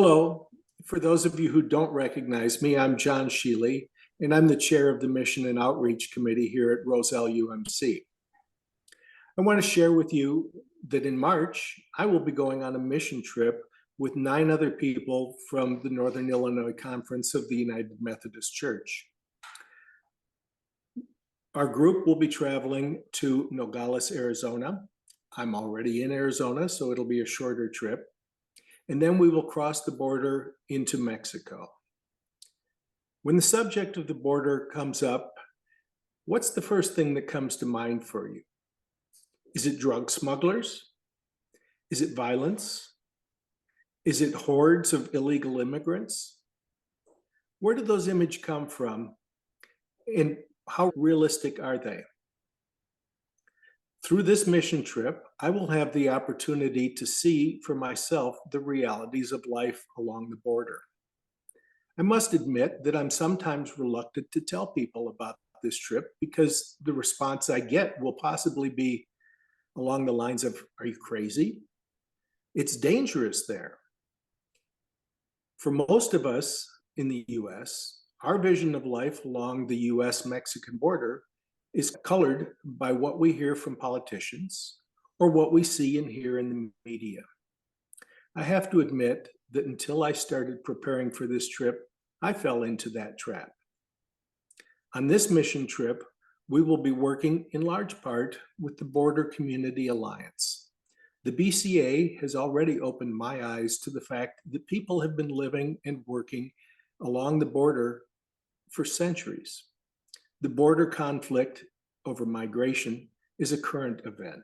Hello. For those of you who don't recognize me, I'm John Sheely, and I'm the chair of the Mission and Outreach Committee here at Roselle UMC. I want to share with you that in March, I will be going on a mission trip with 9 other people from the Northern Illinois Conference of the United Methodist Church. Our group will be traveling to Nogales, Arizona. I'm already in Arizona, so it'll be a shorter trip. And then we will cross the border into Mexico. When the subject of the border comes up, what's the first thing that comes to mind for you? Is it drug smugglers? Is it violence? Is it hordes of illegal immigrants? Where do those images come from, and how realistic are they? Through this mission trip, I will have the opportunity to see for myself the realities of life along the border. I must admit that I'm sometimes reluctant to tell people about this trip because the response I get will possibly be along the lines of, "Are you crazy? It's dangerous there." For most of us in the US, our vision of life along the US-Mexican border is colored by what we hear from politicians or what we see and hear in the media. I have to admit that until I started preparing for this trip, I fell into that trap. On this mission trip, we will be working in large part with the Border Community Alliance. The BCA has already opened my eyes to the fact that people have been living and working along the border for centuries. The border conflict over migration is a current event.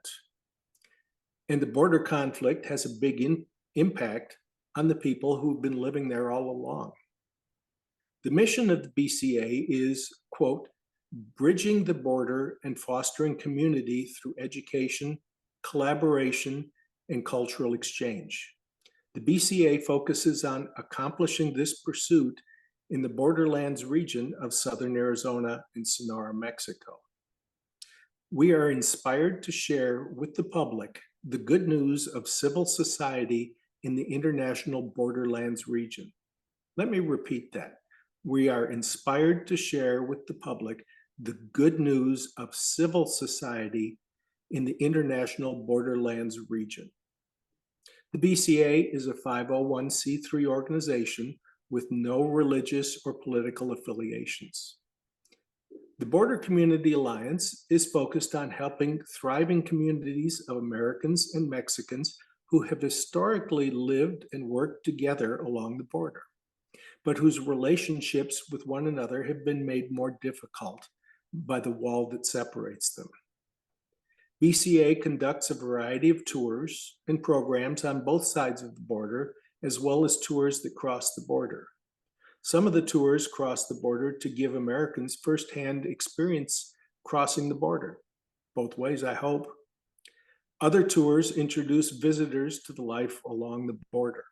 And the border conflict has a big impact on the people who've been living there all along. The mission of the BCA is, quote, bridging the border and fostering community through education, collaboration, and cultural exchange. The BCA focuses on accomplishing this pursuit in the borderlands region of southern Arizona and Sonora, Mexico. We are inspired to share with the public the good news of civil society in the international borderlands region. Let me repeat that. We are inspired to share with the public the good news of civil society in the international borderlands region. The BCA is a 501c3 organization with no religious or political affiliations. The Border Community Alliance is focused on helping thriving communities of Americans and Mexicans who have historically lived and worked together along the border, but whose relationships with one another have been made more difficult by the wall that separates them. BCA conducts a variety of tours and programs on both sides of the border, as well as tours that cross the border. Some of the tours cross the border to give Americans firsthand experience crossing the border, both ways, I hope. Other tours introduce visitors to the life along the border.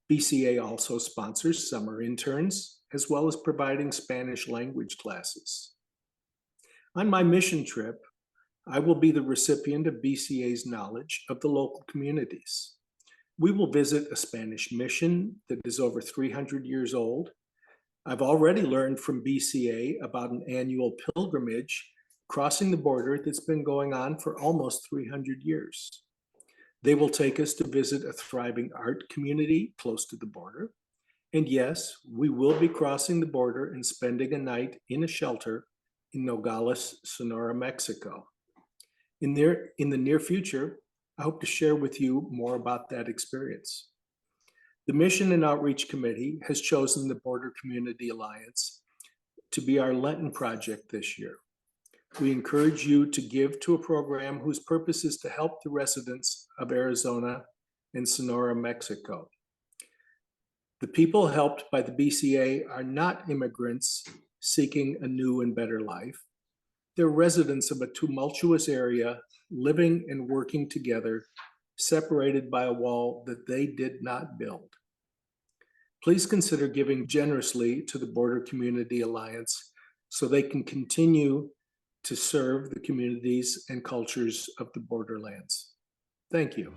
BCA also sponsors summer interns, as well as providing Spanish language classes. On my mission trip, I will be the recipient of BCA's knowledge of the local communities. We will visit a Spanish mission that is over 300 years old. I've already learned from BCA about an annual pilgrimage crossing the border that's been going on for almost 300 years. They will take us to visit a thriving art community close to the border. And yes, we will be crossing the border and spending a night in a shelter in Nogales, Sonora, Mexico. In the near future, I hope to share with you more about that experience. The Mission and Outreach Committee has chosen the Border Community Alliance to be our Lenten project this year. We encourage you to give to a program whose purpose is to help the residents of Arizona and Sonora, Mexico. The people helped by the BCA are not immigrants seeking a new and better life. They're residents of a tumultuous area, living and working together, separated by a wall that they did not build. Please consider giving generously to the Border Community Alliance so they can continue to serve the communities and cultures of the borderlands. Thank you.